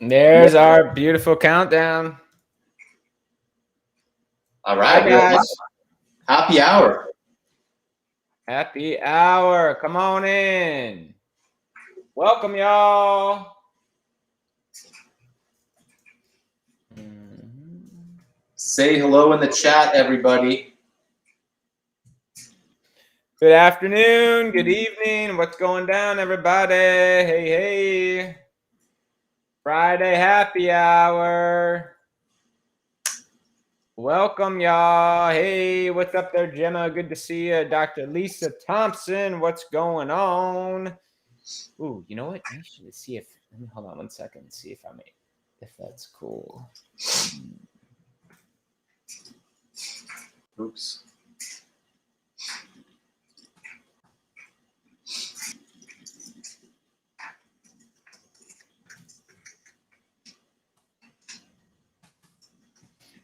There's our beautiful countdown. All right, hi guys. Happy hour. Happy hour. Come on in. Welcome, y'all. Say hello in the chat, everybody. Good afternoon. Good evening. What's going down, everybody? Hey. Friday happy hour. Welcome, y'all. Hey, what's up there, Gemma? Good to see you. Dr. Lisa Thompson, what's going on? Ooh, you know what? I should see if, let me hold on 1 second, see if if that's cool. Oops.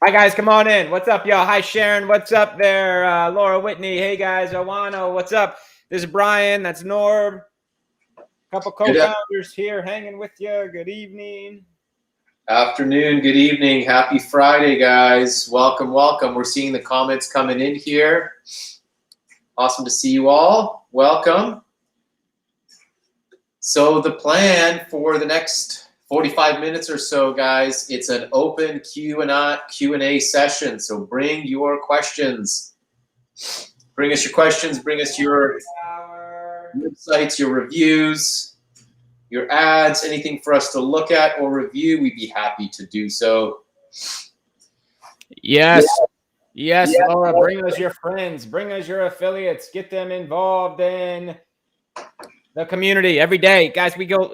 Hi, guys. Come on in. What's up, y'all? Hi, Sharon. What's up there? Laura Whitney. Hey, guys. Owano. What's up? This is Brian. That's Norb. A couple co-founders here hanging with you. Good evening. Afternoon. Good evening. Happy Friday, guys. Welcome. We're seeing the comments coming in here. Awesome to see you all. Welcome. So the plan for the next 45 minutes or so, guys, it's an open Q&A session. So bring your questions. Bring us your questions. Bring us your websites, your reviews, your ads, anything for us to look at or review. We'd be happy to do so. Yes, Laura, bring us your friends. Bring us your affiliates. Get them involved in the community every day, guys. We go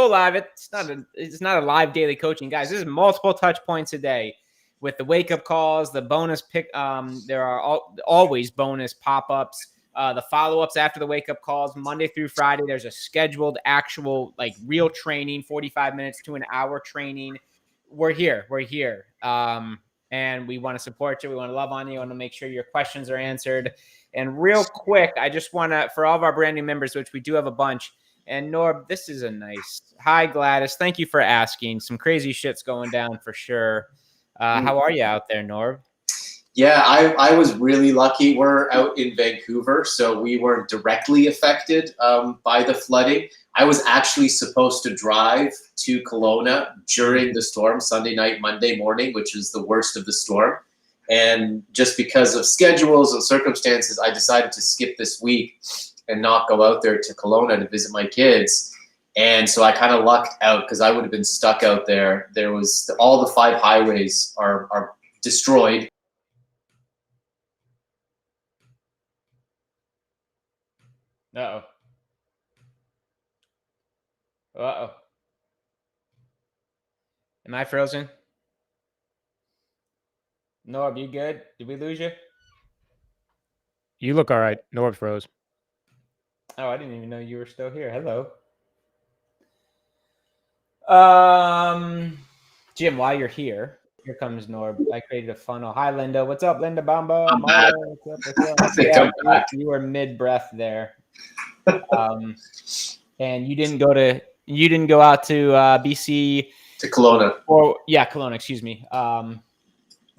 live. It's not a live daily coaching, guys. This is multiple touch points a day with the wake up calls, the bonus pick. There are always bonus pop ups, the follow ups after the wake up calls, Monday through Friday. There's a scheduled actual real training, 45 minutes to an hour training. We're here. And we want to support you. We want to love on you. We want to make sure your questions are answered. And real quick, I just want to, for all of our brand new members, which we do have a bunch, and Norb, this is a nice, hi Gladys, thank you for asking. Some crazy shit's going down for sure. How are you out there, Norb? Yeah, I was really lucky. We're out in Vancouver, so we weren't directly affected by the flooding. I was actually supposed to drive to Kelowna during the storm, Sunday night, Monday morning, which is the worst of the storm. And just because of schedules and circumstances, I decided to skip this week and not go out there to Kelowna to visit my kids. And so I kind of lucked out because I would have been stuck out there. There was all the 5 highways are destroyed. Uh-oh. Am I frozen? Norb, you good? Did we lose you? You look all right. Norb froze. Oh, I didn't even know you were still here. Hello. Jim, while you're here comes Norb. I created a funnel. Hi, Linda. What's up, Linda Bamba? I'm back. What's up? Yeah, you were mid-breath there. And you didn't go out to BC to Kelowna. Kelowna, excuse me.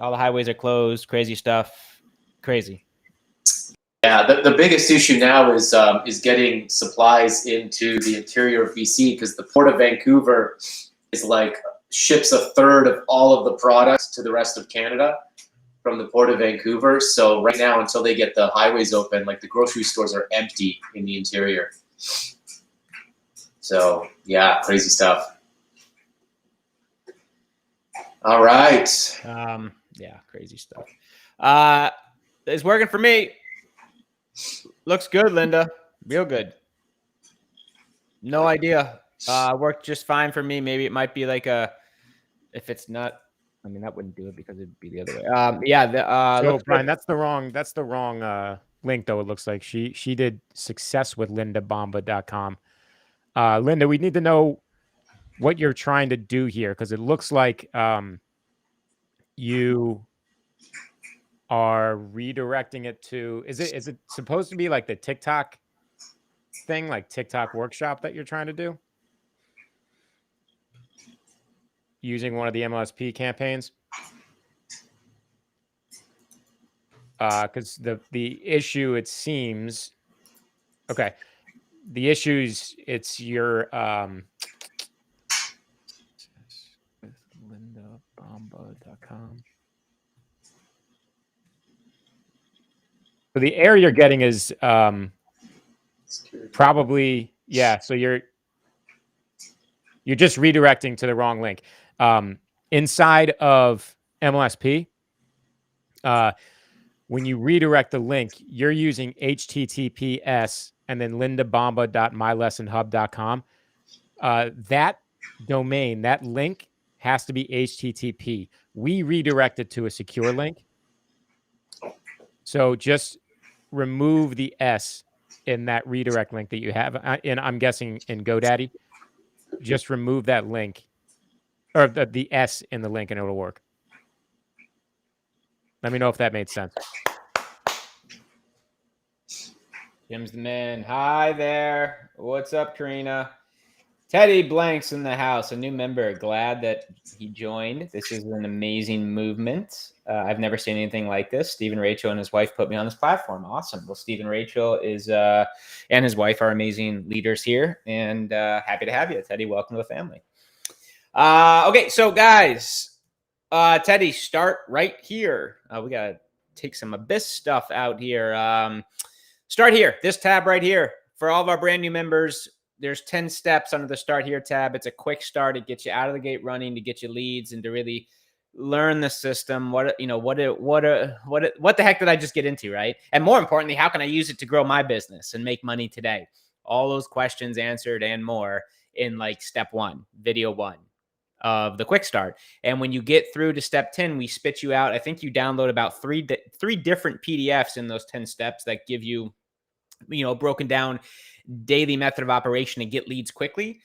All the highways are closed, crazy stuff. Crazy. Yeah, the biggest issue now is getting supplies into the interior of BC because the Port of Vancouver is ships a third of all of the products to the rest of Canada from the Port of Vancouver. So right now, until they get the highways open, the grocery stores are empty in the interior. So yeah, crazy stuff. All right. Yeah, crazy stuff. It's working for me. Looks good, Linda. Real good. No idea. Worked just fine for me. Maybe it might be if it's not, I mean, that wouldn't do it because it'd be the other way. Yeah. So Brian, that's the wrong link though. It looks like she did success with lindabamba.com. Linda, we need to know what you're trying to do here because it looks like you are redirecting it to. Is it supposed to be like the TikTok thing, like TikTok workshop that you're trying to do? using one of the Mlsp campaigns. Because the issue, it seems, okay, the issues, it's your with lindabomba.com. So the error you're getting is probably, yeah. So you're just redirecting to the wrong link. Inside of Mlsp, when you redirect the link, you're using HTTPS and then lindabomba.mylessonhub.com. That domain, that link has to be HTTP. We redirect it to a secure link. So just remove the S in that redirect link that you have. And I'm guessing in GoDaddy, just remove that link or the S in the link and it'll work. Let me know if that made sense. Jim's the man. Hi there. What's up, Karina? Teddy Blanks in the house, a new member. Glad that he joined. This is an amazing movement. I've never seen anything like this. Stephen Rachel and his wife put me on this platform. Awesome. Well, Stephen Rachel is and his wife are amazing leaders here, and happy to have you, Teddy. Welcome to the family. Okay, so guys, Teddy, start right here. We got to take some Abyss stuff out here. Start here, this tab right here. For all of our brand new members, there's 10 steps under the Start Here tab. It's a quick start. It gets you out of the gate running, to get you leads and to really learn the system. What the heck did I just get into, right? And more importantly, how can I use it to grow my business and make money today? All those questions answered and more in like step 1, video 1 of the quick start. And when you get through to step 10, we spit you out. I think you download about three different PDFs in those 10 steps that give you, broken down daily method of operation to get leads quickly.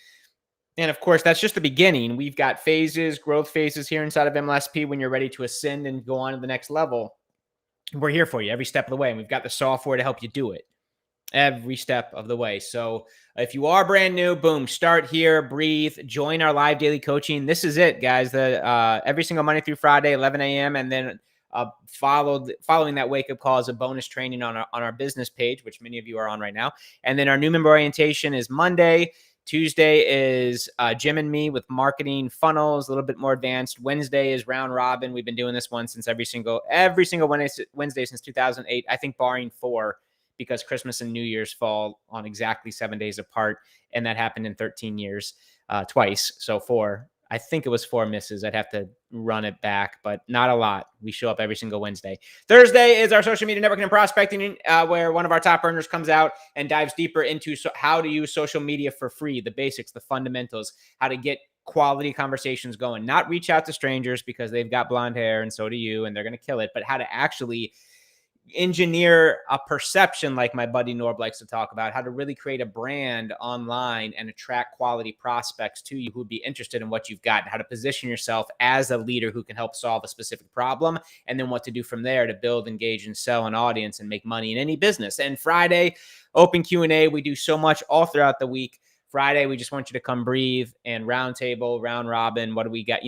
And of course, that's just the beginning. We've got phases, growth phases here inside of Mlsp. When you're ready to ascend and go on to the next level, we're here for you every step of the way. And we've got the software to help you do it every step of the way. So if you are brand new, boom, start here, breathe, join our live daily coaching. This is it, guys. Every single Monday through Friday, 11 a.m. And then following that wake-up call is a bonus training on our business page, which many of you are on right now. And then our new member orientation is Monday. Tuesday is Jim and me with marketing funnels, a little bit more advanced. Wednesday is round robin. We've been doing this one since every single Wednesday since 2008, I think barring 4, because Christmas and New Year's fall on exactly 7 days apart. And that happened in 13 years, twice. So 4. I think it was 4 misses. I'd have to run it back, but not a lot. We show up every single Wednesday. Thursday is our social media networking and prospecting, where one of our top earners comes out and dives deeper into how to use social media for free, the basics, the fundamentals, how to get quality conversations going, not reach out to strangers because they've got blonde hair and so do you, and they're going to kill it, but how to actually engineer a perception, like my buddy Norb likes to talk about, how to really create a brand online and attract quality prospects to you who'd be interested in what you've got, and how to position yourself as a leader who can help solve a specific problem, and then what to do from there to build, engage, and sell an audience and make money in any business. And Friday, open Q&A. We do so much all throughout the week. Friday, we just want you to come breathe and round table, round robin. What do we got?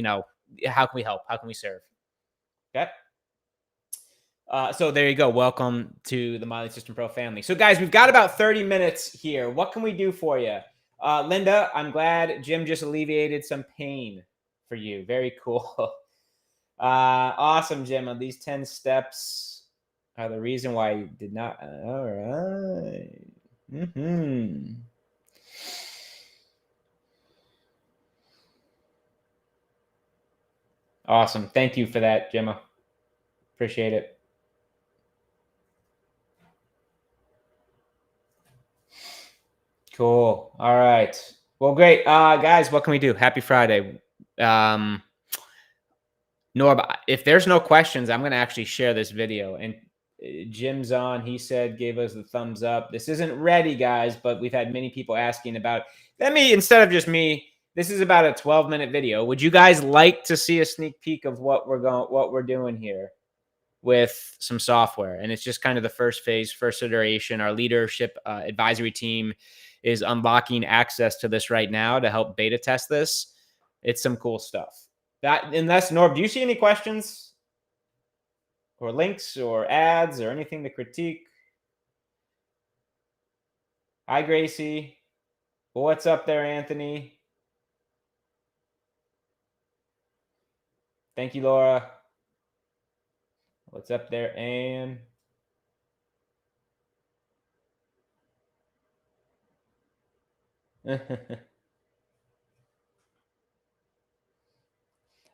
How can we help? How can we serve? Okay. So there you go. Welcome to the Miley System Pro family. So guys, we've got about 30 minutes here. What can we do for you? Linda, I'm glad Jim just alleviated some pain for you. Very cool. Awesome, Jim. These 10 steps are the reason why you did not. All right. Awesome. Thank you for that, Gemma. Appreciate it. Cool. All right. Well, great. Guys, what can we do? Happy Friday. Norb, if there's no questions, I'm going to actually share this video. And Jim's on. He said, gave us the thumbs up. This isn't ready, guys, but we've had many people asking about, instead of just me, this is about a 12-minute video. Would you guys like to see a sneak peek of what we're doing here with some software? And it's just kind of the first phase, first iteration. Our leadership advisory team is unlocking access to this right now to help beta test this. It's some cool stuff. Unless, Norb, do you see any questions or links or ads or anything to critique? Hi, Gracie. What's up there, Anthony? Thank you, Laura. What's up there, Anne?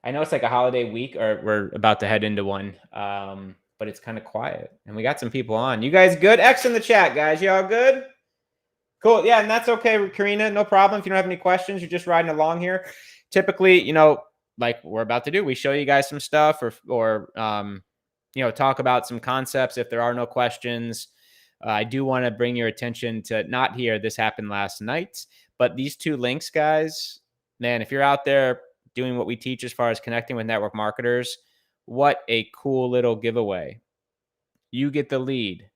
I know it's like a holiday week, or we're about to head into one, but it's kind of quiet, and we got some people on. You guys good? X in the chat, guys. You all good? Cool. Yeah, and that's okay, Karina. No problem. If you don't have any questions, you're just riding along here. Typically, like we're about to do, we show you guys some stuff, or talk about some concepts. If there are no questions, I do want to bring your attention to not here. This happened last night, but these two links, guys. Man, if you're out there doing what we teach as far as connecting with network marketers, what a cool little giveaway. You get the lead,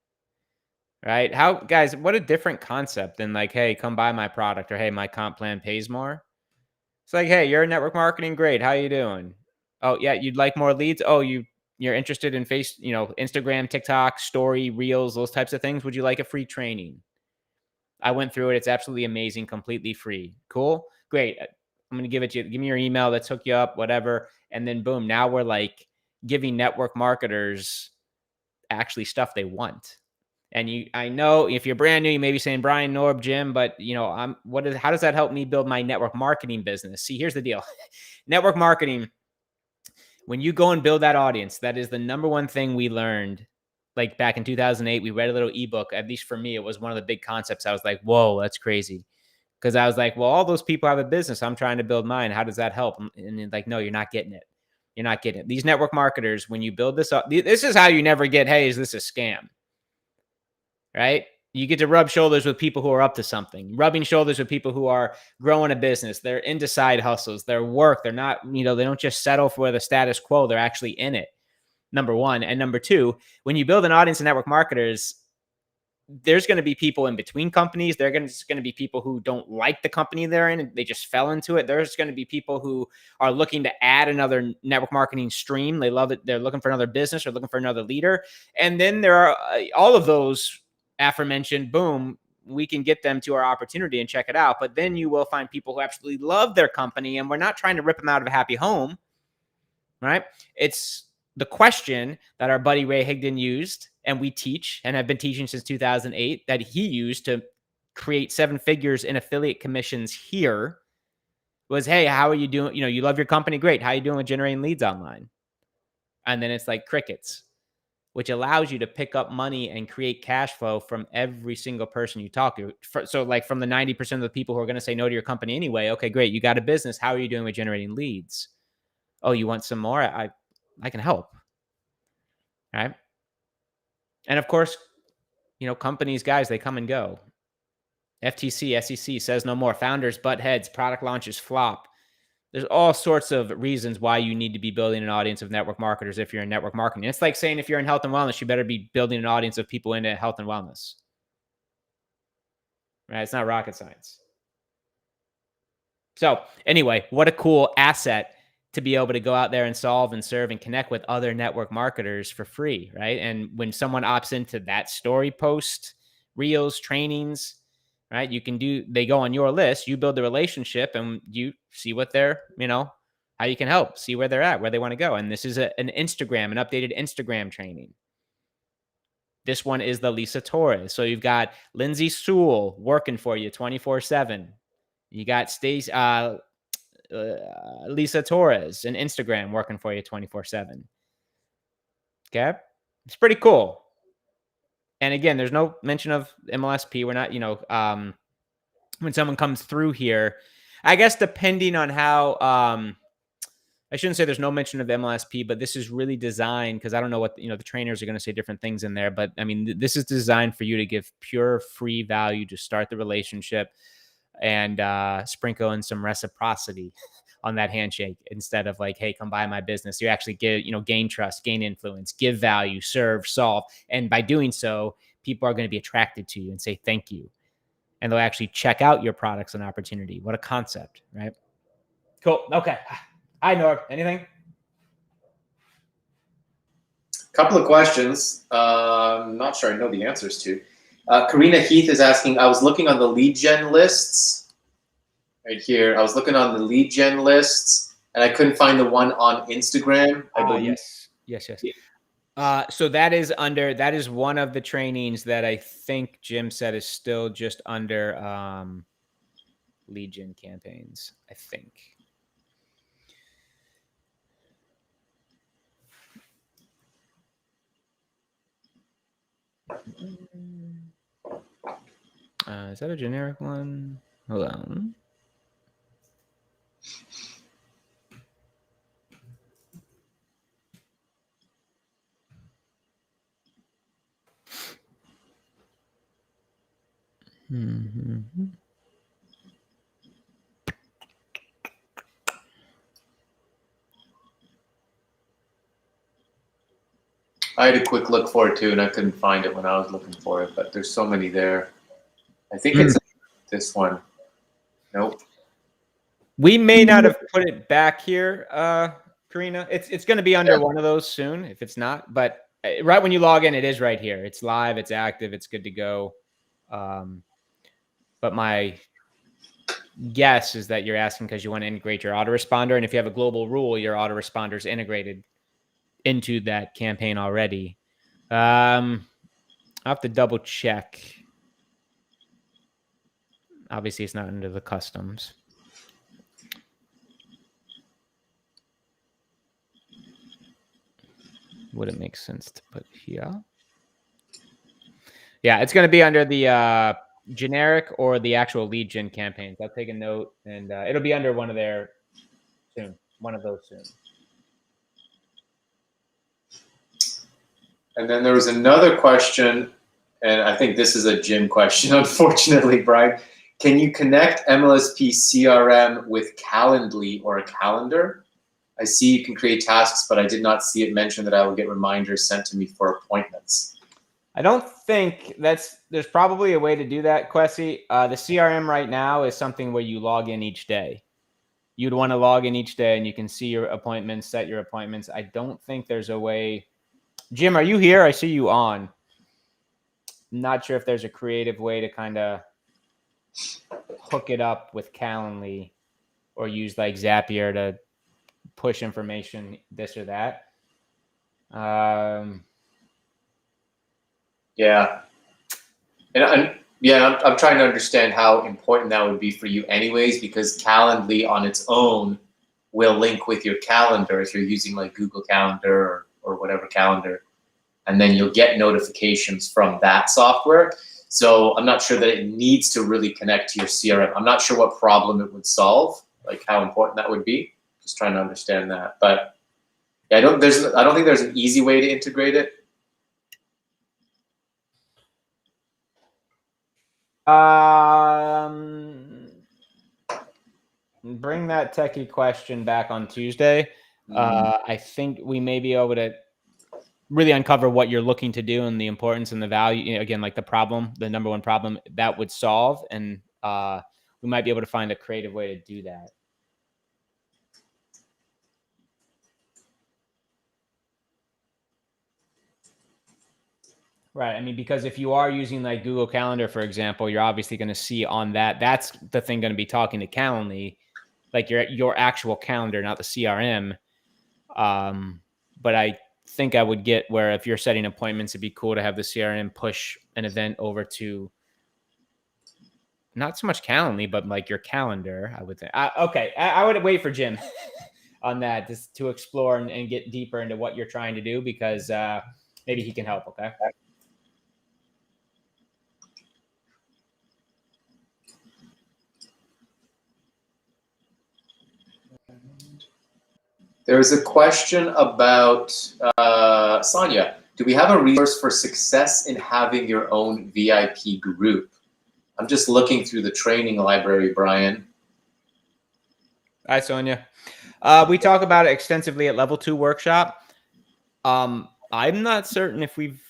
right? How, guys, what a different concept than like, hey, come buy my product, or hey, my comp plan pays more. It's like, hey, you're network marketing, great. How you doing? Oh, yeah, you'd like more leads? Oh, you're interested in Instagram, TikTok, story, reels, those types of things. Would you like a free training? I went through it. It's absolutely amazing, completely free. Cool. Great. I'm going to give it to you. Give me your email. Let's hook you up, whatever. And then boom, now we're like giving network marketers actually stuff they want. And I know if you're brand new, you may be saying, Brian, Norb, Jim, but how does that help me build my network marketing business? See, here's the deal. Network marketing, when you go and build that audience, that is the number one thing we learned. Like back in 2008, we read a little ebook. At least for me, it was one of the big concepts. I was like, whoa, that's crazy. Because I was like, well, all those people have a business. I'm trying to build mine. How does that help? And like, no, you're not getting it. You're not getting it. These network marketers, when you build this up, this is how you never get, hey, is this a scam? Right? You get to rub shoulders with people who are up to something, rubbing shoulders with people who are growing a business. They're into side hustles, their work. They're not, they don't just settle for the status quo. They're actually in it. Number one. And number two, when you build an audience of network marketers, there's going to be people in between companies. There's going to be people who don't like the company they're in, and they just fell into it. There's going to be people who are looking to add another network marketing stream. They love it. They're looking for another business or looking for another leader. And then there are all of those aforementioned, boom, we can get them to our opportunity and check it out. But then you will find people who absolutely love their company, and we're not trying to rip them out of a happy home, right? It's the question that our buddy Ray Higdon used, and we teach and have been teaching since 2008, that he used to create 7 figures in affiliate commissions here, was, hey, how are you doing? You love your company. Great. How are you doing with generating leads online? And then it's like crickets, which allows you to pick up money and create cash flow from every single person you talk to. So like from the 90% of the people who are going to say no to your company anyway, okay, great. You got a business. How are you doing with generating leads? Oh, you want some more? I can help. Right. And of course, companies, guys, they come and go. FTC, SEC says no more. Founders butt heads, product launches flop. There's all sorts of reasons why you need to be building an audience of network marketers if you're in network marketing. It's like saying if you're in health and wellness, you better be building an audience of people into health and wellness. Right? It's not rocket science. So anyway, what a cool asset to be able to go out there and solve and serve and connect with other network marketers for free, right? And when someone opts into that story post, reels, trainings, right? They go on your list, you build the relationship, and you see what they're, how you can help, see where they're at, where they want to go. And this is an updated Instagram training. This one is the Lisa Torres. So you've got Lindsay Sewell working for you 24/7. You got Lisa Torres and Instagram working for you 24/7. Okay. It's pretty cool. And again, there's no mention of Mlsp. We're not, when someone comes through here, I guess depending on how, I shouldn't say there's no mention of Mlsp, but this is really designed, because I don't know what, the trainers are going to say different things in there, but I mean, this is designed for you to give pure free value to start the relationship and sprinkle in some reciprocity on that handshake, instead of like, hey, come buy my business. You actually gain trust, gain influence, give value, serve, solve. And by doing so, people are going to be attracted to you and say thank you. And they'll actually check out your products and opportunity. What a concept, right? Cool. Okay. Hi, Norb. Anything? Couple of questions. I'm not sure I know the answers to. Karina Heath is asking, I was looking on the lead gen lists right here. I was looking on the lead gen lists and I couldn't find the one on Instagram. I believe. Yes. So that is one of the trainings that I think Jim said is still just under lead gen campaigns, I think. Is that a generic one? Hold on. Mm-hmm. I had a quick look for it too, and I couldn't find it when I was looking for it, but there's so many there. I think it's this one. Nope. We may not have put it back here, Karina. It's going to be under one of those soon if it's not. But right when you log in, it is right here. It's live. It's active. It's good to go. But my guess is that you're asking because you want to integrate your autoresponder, and if you have a global rule, your autoresponder is integrated into that campaign already. I'll have to double check. Obviously, it's not under the customs. Would it make sense to put here? Yeah, it's going to be under the generic or the actual lead gen campaigns. I'll take a note, and it'll be under one of their soon. One of those soon. And then there was another question, and I think this is a Jim question, unfortunately, Brian. Can you connect Mlsp CRM with Calendly or a calendar? I see you can create tasks, but I did not see it mentioned that I will get reminders sent to me for appointments. I don't think there's probably a way to do that, Quessy. The CRM right now is something where you log in each day. You'd want to log in each day and you can see your appointments, set your appointments. I don't think there's a way. Jim, are you here? I see you on. Not sure if there's a creative way to kind of hook it up with Calendly or use like Zapier to push information, this or that. Yeah. And I'm trying to understand how important that would be for you anyways, because Calendly on its own will link with your calendar if you're using like Google Calendar or whatever calendar, and then you'll get notifications from that software. So I'm not sure that it needs to really connect to your CRM. I'm not sure what problem it would solve, like how important that would be. Just trying to understand that. But yeah, I don't think there's an easy way to integrate it. Bring that techie question back on Tuesday. I think we may be able to really uncover what you're looking to do and the importance and the value. Again, like the number one problem that would solve, and we might be able to find a creative way to do that. Right. I mean, because if you are using like Google Calendar, for example, you're obviously going to see on that. That's the thing going to be talking to Calendly, like your actual calendar, not the CRM. But I think I would get where if you're setting appointments, it'd be cool to have the CRM push an event over to not so much Calendly, but like your calendar, I would think. Okay. I would wait for Jim on that just to explore and get deeper into what you're trying to do, because maybe he can help. Okay. There's a question about Sonia. Do we have a resource for success in having your own VIP group? I'm just looking through the training library, Brian. Hi, Sonia. We talk about it extensively at Level 2 workshop. I'm not certain if we've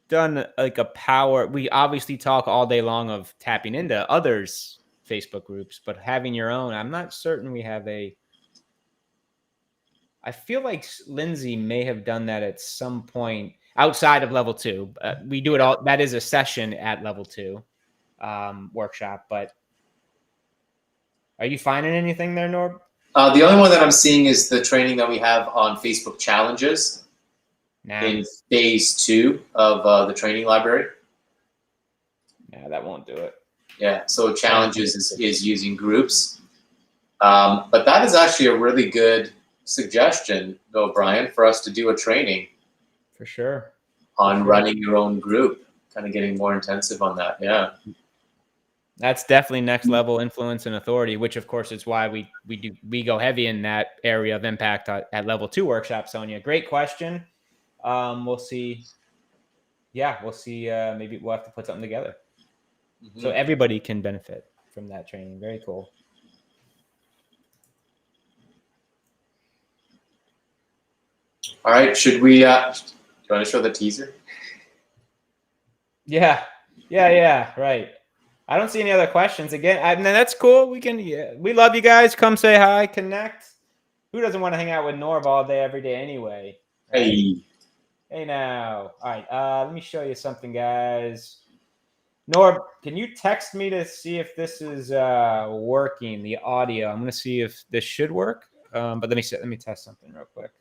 done like a power. We obviously talk all day long of tapping into others' Facebook groups, but having your own, I'm not certain we have a I feel like Lindsay may have done that at some point outside of level 2. We do it all. That is a session at level 2 workshop. But are you finding anything there, Norb? The only one that I'm seeing is the training that we have on Facebook challenges in phase 2 of the training library. Yeah, that won't do it. Yeah, so challenges is using groups. But that is actually a really good suggestion, though, Brian, for us to do a training. For sure. On running your own group, kind of getting more intensive on that. Yeah. That's definitely next level influence and authority, which of course is why we go heavy in that area of impact at level 2 workshop. Sonia, great question. We'll see. Yeah, we'll see. Maybe we'll have to put something together so everybody can benefit from that training. Very cool. All right. Should we? Do you want to show the teaser? Yeah. Right. I don't see any other questions. Again, and that's cool. We love you guys. Come say hi, connect. Who doesn't want to hang out with Norb all day, every day anyway? Right? Hey now. All right. Let me show you something, guys. Norb, can you text me to see if this is working, the audio? I'm going to see if this should work. But let me test something real quick.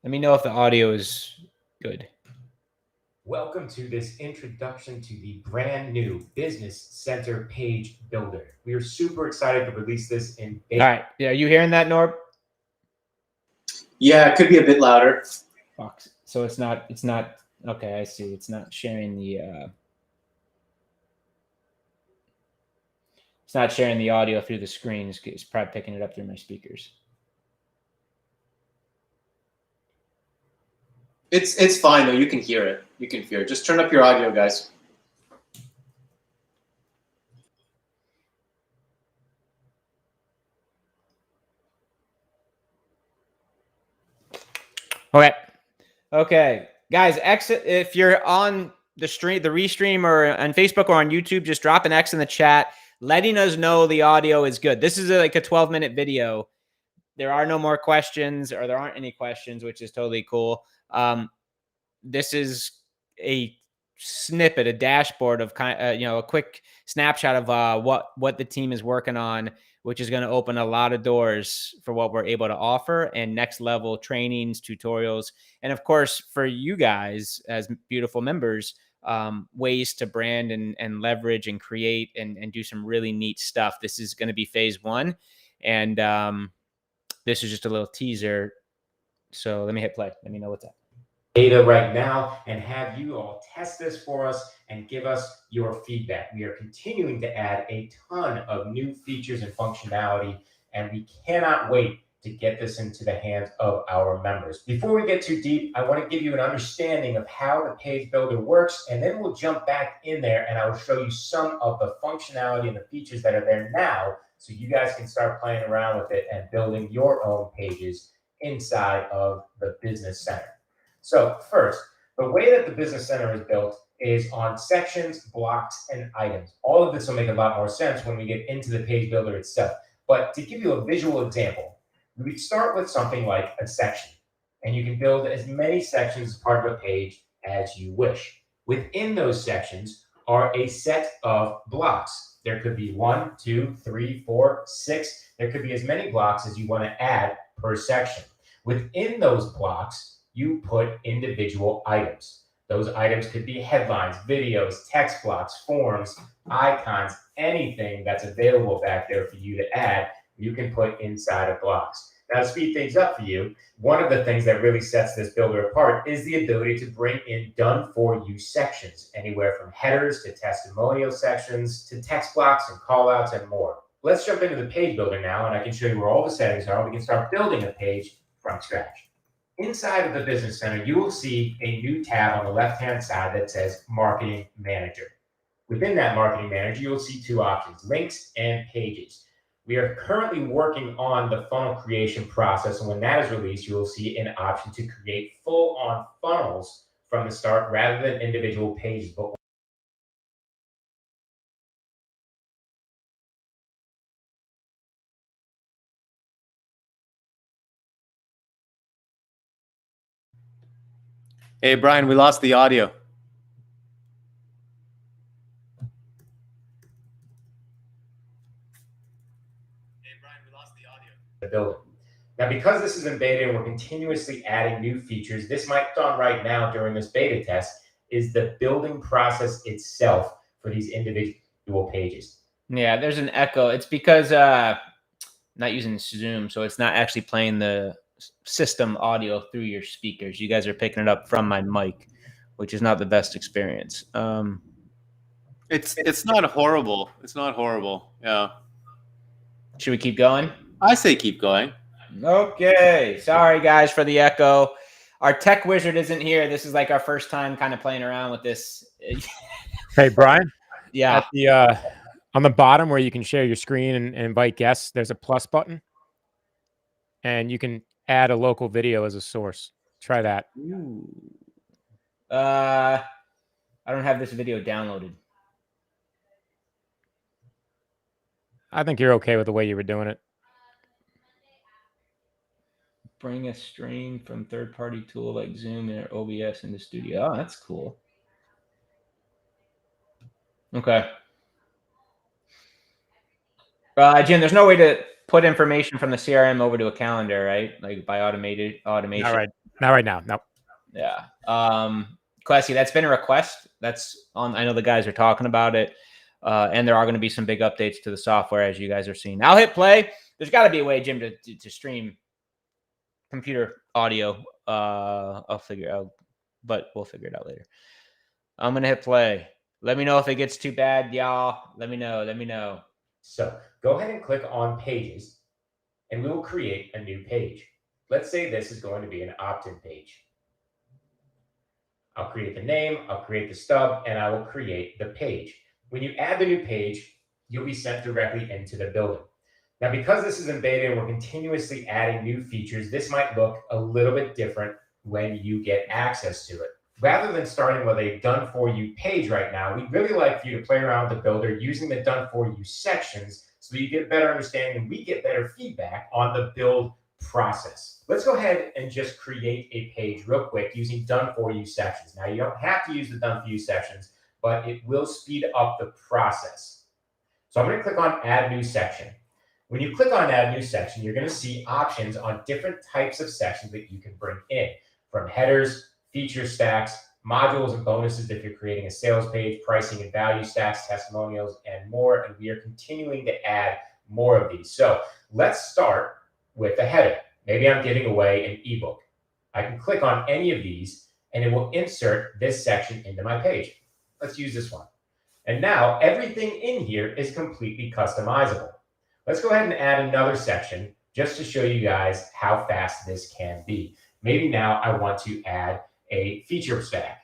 Let me know if the audio is good. Welcome to this introduction to the brand new Business Center Page Builder. We are super excited to release this in beta. All right. Yeah, are you hearing that, Norb? Yeah, it could be a bit louder. So it's not okay, I see. It's not sharing the it's not sharing the audio through the screen. It's probably picking it up through my speakers. It's fine though. You can hear it. You can hear it. Just turn up your audio, guys. Okay, guys. Exit if you're on the stream, the restream, or on Facebook or on YouTube. Just drop an X in the chat, letting us know the audio is good. This is like a 12-minute video. There are no more questions, or there aren't any questions, which is totally cool. This is a snippet, a dashboard of a quick snapshot of what the team is working on, which is going to open a lot of doors for what we're able to offer and next level trainings, tutorials, and of course for you guys as beautiful members, ways to brand and leverage and create and do some really neat stuff. This is going to be phase 1, and this is just a little teaser. So let me hit play. Let me know what's up. Data right now and have you all test this for us and give us your feedback. We are continuing to add a ton of new features and functionality, and we cannot wait to get this into the hands of our members. Before we get too deep, I want to give you an understanding of how the page builder works, and then we'll jump back in there and I will show you some of the functionality and the features that are there now so you guys can start playing around with it and building your own pages inside of the Business Center. So first, the way that the Business Center is built is on sections, blocks, and items. All of this will make a lot more sense when we get into the page builder itself. But to give you a visual example, we start with something like a section, and you can build as many sections as part of a page as you wish. Within those sections are a set of blocks. There could be 1, 2, 3, 4, 6. There could be as many blocks as you want to add per section. Within those blocks, you put individual items. Those items could be headlines, videos, text blocks, forms, icons, anything that's available back there for you to add, you can put inside of blocks. Now, to speed things up for you, one of the things that really sets this builder apart is the ability to bring in done-for-you sections, anywhere from headers to testimonial sections to text blocks and callouts and more. Let's jump into the page builder now, and I can show you where all the settings are. We can start building a page from scratch. Inside of the Business Center, you will see a new tab on the left-hand side that says Marketing Manager. Within that Marketing Manager, you will see 2 options, links and pages. We are currently working on the funnel creation process, and when that is released, you will see an option to create full-on funnels from the start rather than individual pages. But Hey, Brian, we lost the audio. the building. Now, because this is in beta and we're continuously adding new features, this might be on right now during this beta test is the building process itself for these individual pages. Yeah, there's an echo. It's because not using Zoom, so it's not actually playing the system audio through your speakers. You guys are picking it up from my mic, which is not the best experience. It's not horrible. It's not horrible. Yeah. Should we keep going? I say keep going. Okay. Sorry, guys, for the echo. Our tech wizard isn't here. This is like our first time kind of playing around with this. Hey, Brian. Yeah. At the on the bottom where you can share your screen and invite guests, there's a plus button, and you can add a local video as a source. Try that. Ooh. I don't have this video downloaded. I think you're okay with the way you were doing it. Bring a stream from third-party tool like Zoom or OBS in the studio. Oh, that's cool. Okay. Jim, there's no way to put information from the CRM over to a calendar, right? Like by automation. Not right now. No. Yeah. Classy, that's been a request. That's on. I know the guys are talking about it. And there are going to be some big updates to the software, as you guys are seeing. I'll hit play. There's got to be a way, Jim, to stream computer audio. I'll figure it out, but we'll figure it out later. I'm going to hit play. Let me know if it gets too bad, y'all. Let me know. Let me know. So go ahead and click on Pages, and we will create a new page. Let's say this is going to be an opt-in page. I'll create the name, I'll create the stub, and I will create the page. When you add the new page, you'll be sent directly into the building. Now, because this is in beta and we're continuously adding new features, this might look a little bit different when you get access to it. Rather than starting with a done for you page right now, we'd really like for you to play around with the builder using the done for you sections so that you get a better understanding and we get better feedback on the build process. Let's go ahead and just create a page real quick using done for you sections. Now, you don't have to use the done for you sections, but it will speed up the process. So I'm going to click on add new section. When you click on add new section, you're going to see options on different types of sections that you can bring in, from headers, feature stacks, modules and bonuses if you're creating a sales page, pricing and value stacks, testimonials, and more. And we are continuing to add more of these. So let's start with the header. Maybe I'm giving away an ebook. I can click on any of these and it will insert this section into my page. Let's use this one. And now everything in here is completely customizable. Let's go ahead and add another section just to show you guys how fast this can be. Maybe now I want to add a feature stack.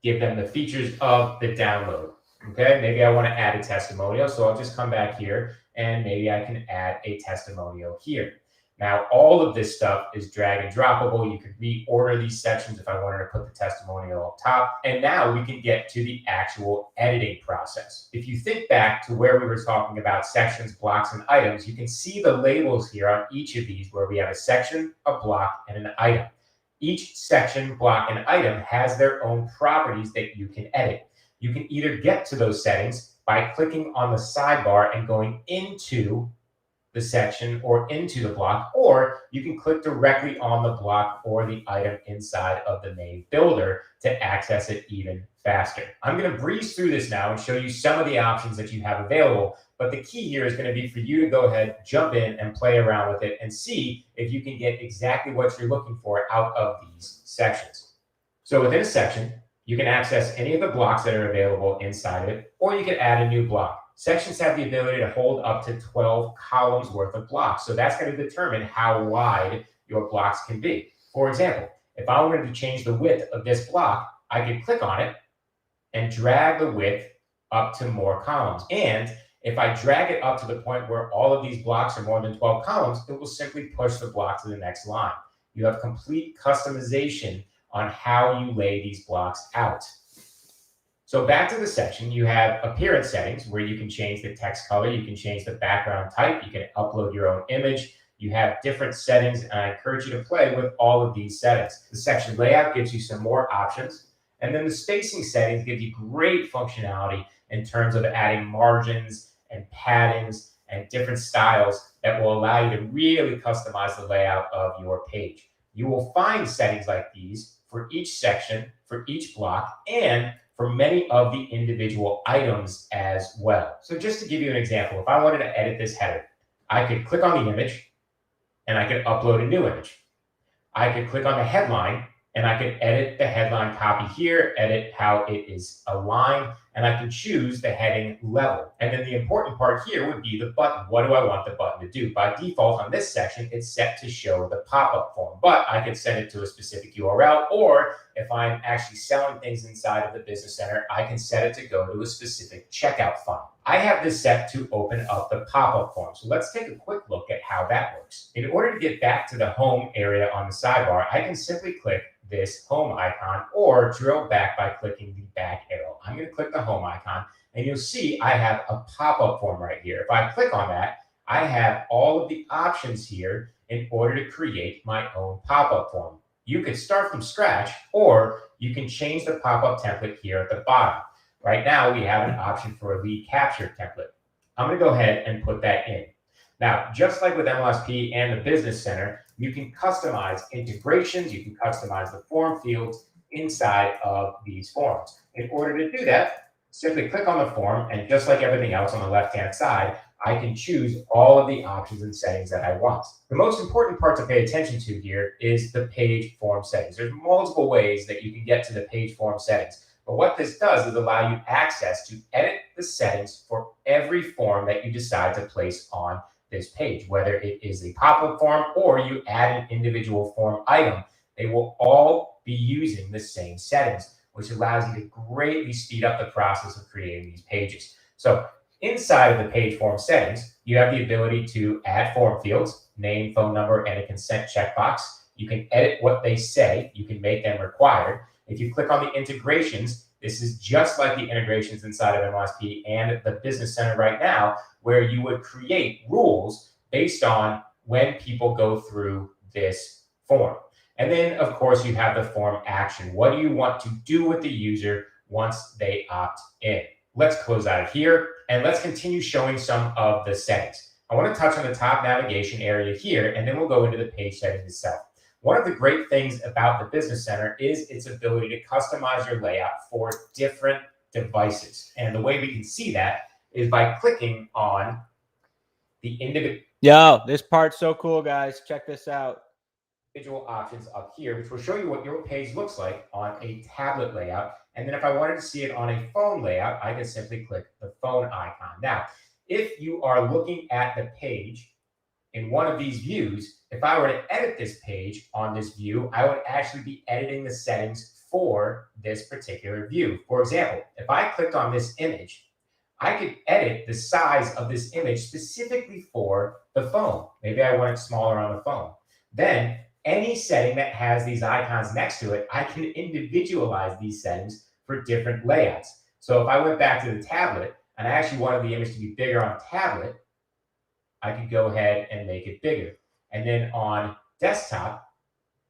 Give them the features of the download. Okay, maybe I want to add a testimonial. So I'll just come back here and maybe I can add a testimonial here. Now, all of this stuff is drag and droppable. You could reorder these sections if I wanted to put the testimonial up top. And now we can get to the actual editing process. If you think back to where we were talking about sections, blocks, and items, you can see the labels here on each of these where we have a section, a block, and an item. Each section, block, and item has their own properties that you can edit. You can either get to those settings by clicking on the sidebar and going into the section or into the block, or you can click directly on the block or the item inside of the main builder to access it even faster. I'm going to breeze through this now and show you some of the options that you have available, but the key here is going to be for you to go ahead, jump in and play around with it and see if you can get exactly what you're looking for out of these sections. So within a section, you can access any of the blocks that are available inside of it, or you can add a new block. Sections have the ability to hold up to 12 columns worth of blocks. So that's going to determine how wide your blocks can be. For example, if I wanted to change the width of this block, I could click on it and drag the width up to more columns. And if I drag it up to the point where all of these blocks are more than 12 columns, it will simply push the block to the next line. You have complete customization on how you lay these blocks out. So back to the section, you have appearance settings where you can change the text color, you can change the background type, you can upload your own image, you have different settings, and I encourage you to play with all of these settings. The section layout gives you some more options, and then the spacing settings give you great functionality in terms of adding margins and paddings and different styles that will allow you to really customize the layout of your page. You will find settings like these for each section, for each block, and for many of the individual items as well. So just to give you an example, if I wanted to edit this header, I could click on the image and I could upload a new image. I could click on the headline and I could edit the headline copy here, edit how it is aligned, and I can choose the heading level. And then the important part here would be the button. What do I want the button to do? By default on this section, it's set to show the pop-up form, but I could set it to a specific URL, or if I'm actually selling things inside of the business center, I can set it to go to a specific checkout funnel. I have this set to open up the pop-up form. So let's take a quick look at how that works. In order to get back to the home area on the sidebar, I can simply click this home icon or drill back by clicking the back arrow. I'm going to click the home icon and you'll see I have a pop-up form right here. If I click on that, I have all of the options here in order to create my own pop-up form. You could start from scratch or you can change the pop-up template here at the bottom. Right now, we have an option for a lead capture template. I'm going to go ahead and put that in. Now, just like with Mlsp and the Business Center, you can customize integrations, you can customize the form fields inside of these forms. In order to do that, simply click on the form, and just like everything else on the left-hand side, I can choose all of the options and settings that I want. The most important part to pay attention to here is the page form settings. There's multiple ways that you can get to the page form settings. But what this does is allow you access to edit the settings for every form that you decide to place on this page, whether it is a pop-up form or you add an individual form item. They will all be using the same settings, which allows you to greatly speed up the process of creating these pages. So inside of the page form settings, you have the ability to add form fields, name, phone number, and a consent checkbox. You can edit what they say. You can make them required. If you click on the integrations, this is just like the integrations inside of Mlsp and the Business Center right now, where you would create rules based on when people go through this form. And then, of course, you have the form action. What do you want to do with the user once they opt in? Let's close out of here and let's continue showing some of the settings. I want to touch on the top navigation area here, and then we'll go into the page settings itself. One of the great things about the Business Center is its ability to customize your layout for different devices. And the way we can see that is by clicking on the individual. Yo, this part's so cool, guys. Check this out. Individual options up here, which will show you what your page looks like on a tablet layout. And then if I wanted to see it on a phone layout, I can simply click the phone icon. Now, if you are looking at the page in one of these views, if I were to edit this page on this view, I would actually be editing the settings for this particular view. For example, if I clicked on this image, I could edit the size of this image specifically for the phone. Maybe I want it smaller on the phone. Then any setting that has these icons next to it, I can individualize these settings for different layouts. So if I went back to the tablet and I actually wanted the image to be bigger on tablet, I could go ahead and make it bigger. And then on desktop,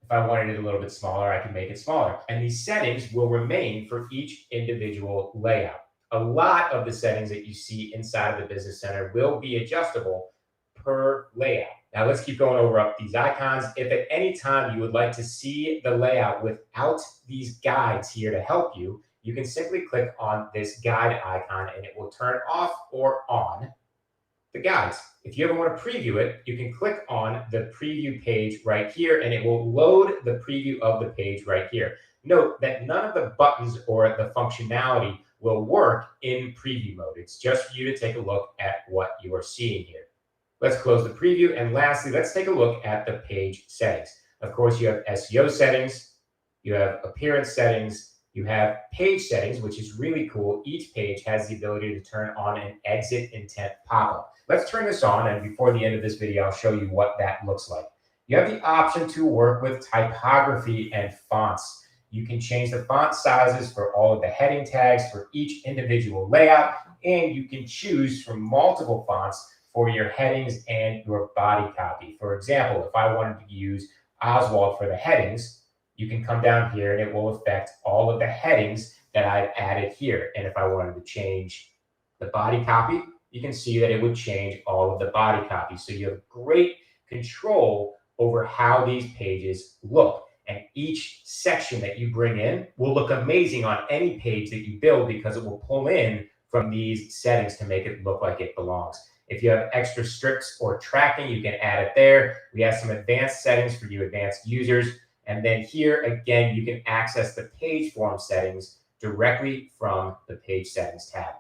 if I wanted it a little bit smaller, I can make it smaller. And these settings will remain for each individual layout. A lot of the settings that you see inside of the Business Center will be adjustable per layout. Now let's keep going over up these icons. If at any time you would like to see the layout without these guides here to help you, you can simply click on this guide icon and it will turn off or on the guides. If you ever want to preview it, you can click on the preview page right here and it will load the preview of the page right here. Note that none of the buttons or the functionality will work in preview mode. It's just for you to take a look at what you are seeing here. Let's close the preview. And lastly, let's take a look at the page settings. Of course, you have SEO settings, you have appearance settings, you have page settings, which is really cool. Each page has the ability to turn on an exit intent pop-up. Let's turn this on, and before the end of this video, I'll show you what that looks like. You have the option to work with typography and fonts. You can change the font sizes for all of the heading tags for each individual layout, and you can choose from multiple fonts for your headings and your body copy. For example, if I wanted to use Oswald for the headings, you can come down here and it will affect all of the headings that I've added here. And if I wanted to change the body copy, you can see that it would change all of the body copy. So you have great control over how these pages look. And each section that you bring in will look amazing on any page that you build because it will pull in from these settings to make it look like it belongs. If you have extra strips or tracking, you can add it there. We have some advanced settings for you advanced users. And then here, again, you can access the page form settings directly from the page settings tab.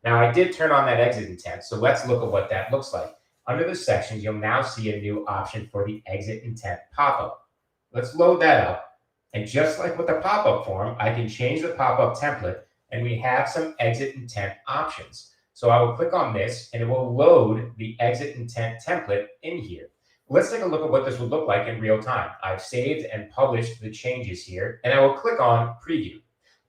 Now, I did turn on that exit intent, so let's look at what that looks like. Under the sections, you'll now see a new option for the exit intent pop-up. Let's load that up. And just like with the pop-up form, I can change the pop-up template, and we have some exit intent options. So I will click on this, and it will load the exit intent template in here. Let's take a look at what this would look like in real time. I've saved and published the changes here, and I will click on Preview.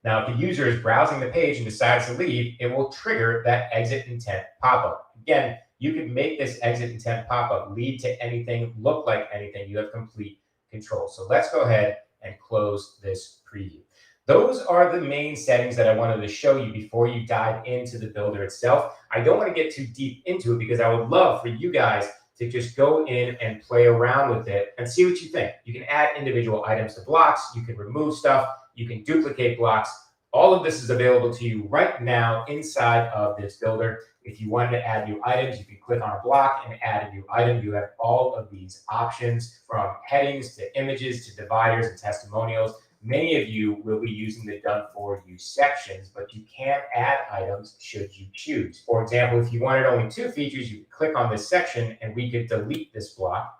Now, if the user is browsing the page and decides to leave, it will trigger that exit intent pop-up. Again, you can make this exit intent pop-up lead to anything, look like anything. You have complete control. So let's go ahead and close this preview. Those are the main settings that I wanted to show you before you dive into the builder itself. I don't want to get too deep into it because I would love for you guys to just go in and play around with it and see what you think. You can add individual items to blocks. You can remove stuff. You can duplicate blocks. All of this is available to you right now inside of this builder. If you wanted to add new items, you can click on a block and add a new item. You have all of these options from headings to images to dividers and testimonials. Many of you will be using the done for you sections, but you can add items should you choose. For example, if you wanted only 2 features, you could click on this section and we could delete this block.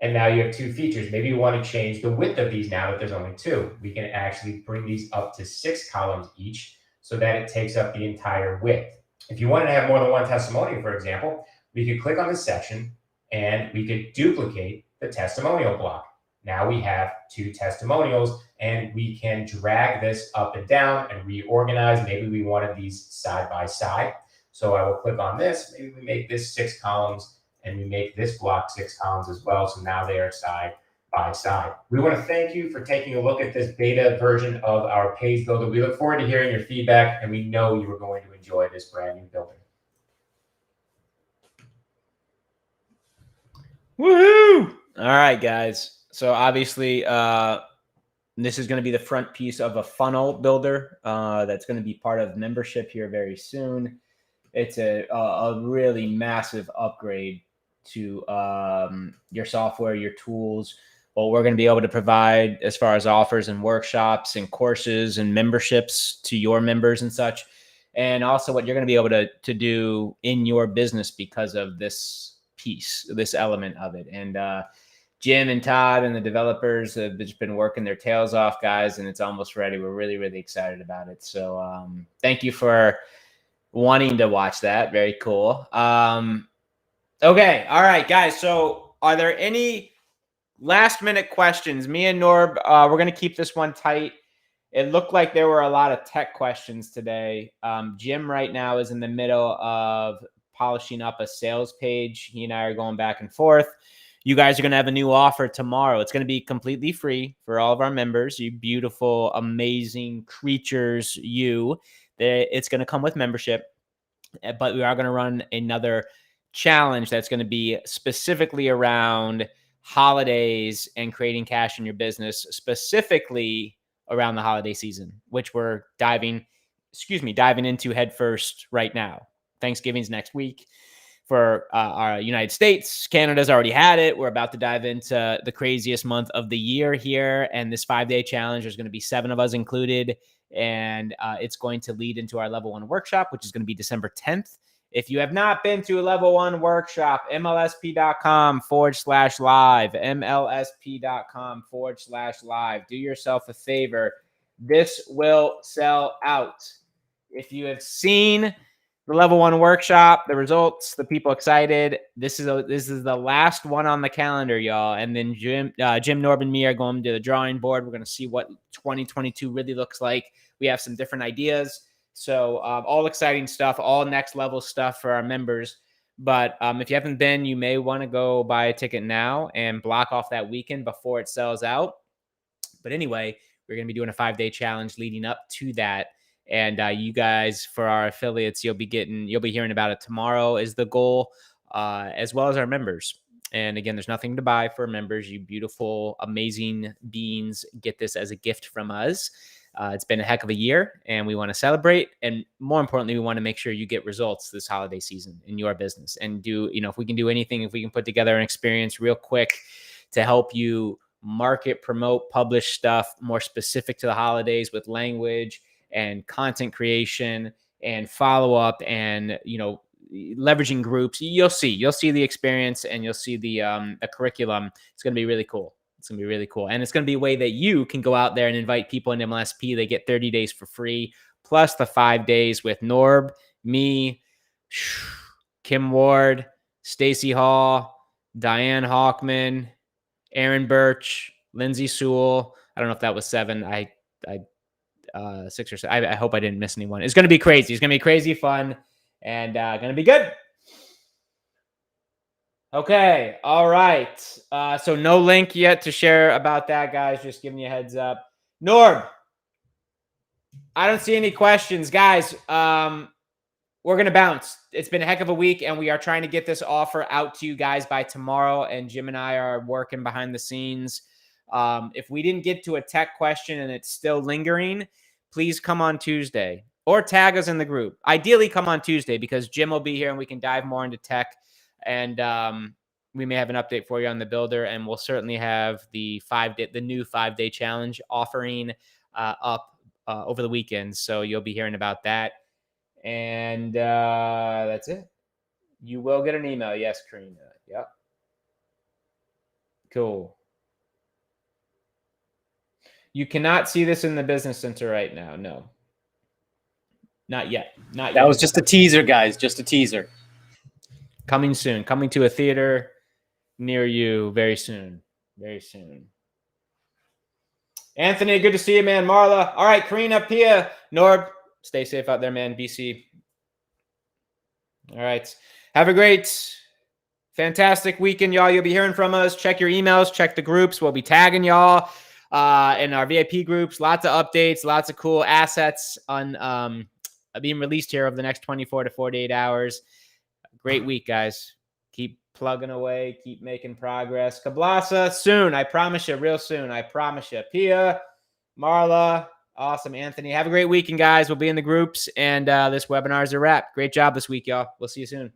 And now you have 2 features. Maybe you want to change the width of these now that there's only 2. We can actually bring these up to 6 columns each so that it takes up the entire width. If you wanted to have more than 1 testimonial, for example, we could click on this section and we could duplicate the testimonial block. Now we have 2 testimonials and we can drag this up and down and reorganize. Maybe we wanted these side by side. So I will click on this. Maybe we make this 6 columns and we make this block 6 columns as well. So now they are side by side. We want to thank you for taking a look at this beta version of our page builder. We look forward to hearing your feedback, and we know you are going to enjoy this brand new builder. Woohoo! All right, guys. So obviously, this is going to be the front piece of a funnel builder that's going to be part of membership here very soon. It's a really massive upgrade to your software, your tools, what we're going to be able to provide as far as offers and workshops and courses and memberships to your members and such. And also what you're going to be able to do in your business because of this piece, this element of it. And Jim and Todd and the developers have just been working their tails off, guys, and it's almost ready. We're really, really excited about it. So thank you for wanting to watch that. Very cool. Okay. All right, guys. So are there any last minute questions? Me and Norb, we're going to keep this one tight. It looked like there were a lot of tech questions today. Jim right now is in the middle of polishing up a sales page. He and I are going back and forth. You guys are going to have a new offer tomorrow. It's going to be completely free for all of our members. You beautiful, amazing creatures, you. It's going to come with membership, but we are going to run another challenge that's going to be specifically around holidays and creating cash in your business, specifically around the holiday season, which we're diving into headfirst right now. Thanksgiving's next week for our United States. Canada's already had it. We're about to dive into the craziest month of the year here. And this 5-day challenge, there's going to be 7 of us included. And it's going to lead into our level 1 workshop, which is going to be December 10th. If you have not been to a level 1 workshop, mlsp.com/live, mlsp.com/live. Do yourself a favor. This will sell out. If you have seen the level 1 workshop, the results, the people excited. This is the last one on the calendar, y'all. And then Jim, Norb, and me are going to the drawing board. We're going to see what 2022 really looks like. We have some different ideas. So all exciting stuff, all next level stuff for our members. But if you haven't been, you may want to go buy a ticket now and block off that weekend before it sells out. But anyway, we're going to be doing a 5-day challenge leading up to that. And you guys, for our affiliates, you'll be hearing about it tomorrow is the goal, as well as our members. And again, there's nothing to buy for members. You beautiful, amazing beings get this as a gift from us. It's been a heck of a year, and we want to celebrate. And more importantly, we want to make sure you get results this holiday season in your business. And if we can do anything, if we can put together an experience real quick to help you market, promote, publish stuff more specific to the holidays with language and content creation and follow-up and, leveraging groups, you'll see the experience and you'll see the curriculum. It's going to be really cool. It's going to be really cool. And it's going to be a way that you can go out there and invite people into Mlsp. They get 30 days for free, plus the 5 days with Norb, me, Kim Ward, Stacy Hall, Diane Hawkman, Aaron Birch, Lindsay Sewell. I don't know if that was 7. I 6 or 7. I hope I didn't miss anyone. It's going to be crazy. It's going to be crazy fun and going to be good. Okay. All right. So no link yet to share about that, guys. Just giving you a heads up. Norb, I don't see any questions, guys. We're going to bounce. It's been a heck of a week, and we are trying to get this offer out to you guys by tomorrow, and Jim and I are working behind the scenes. If we didn't get to a tech question and it's still lingering, please come on Tuesday or tag us in the group. Ideally, come on Tuesday because Jim will be here and we can dive more into tech. And we may have an update for you on the builder, and we'll certainly have the new 5-day challenge offering up over the weekend. So you'll be hearing about that. And that's it. You will get an email. Yes, Karina. Yep. Cool. You cannot see this in the business center right now. No. Not yet. Not yet. That was just a teaser, guys. Just a teaser. Coming soon. Coming to a theater near you very soon. Very soon. Anthony, good to see you, man. Marla. All right, Karina, Pia, Norb. Stay safe out there, man. BC. All right. Have a great, fantastic weekend, y'all. You'll be hearing from us. Check your emails. Check the groups. We'll be tagging y'all in our VIP groups. Lots of updates. Lots of cool assets on being released here over the next 24 to 48 hours. Great week, guys. Keep plugging away. Keep making progress. Kablasa, soon. I promise you. Real soon. I promise you. Pia, Marla. Awesome, Anthony. Have a great weekend, guys. We'll be in the groups, and this webinar is a wrap. Great job this week, y'all. We'll see you soon.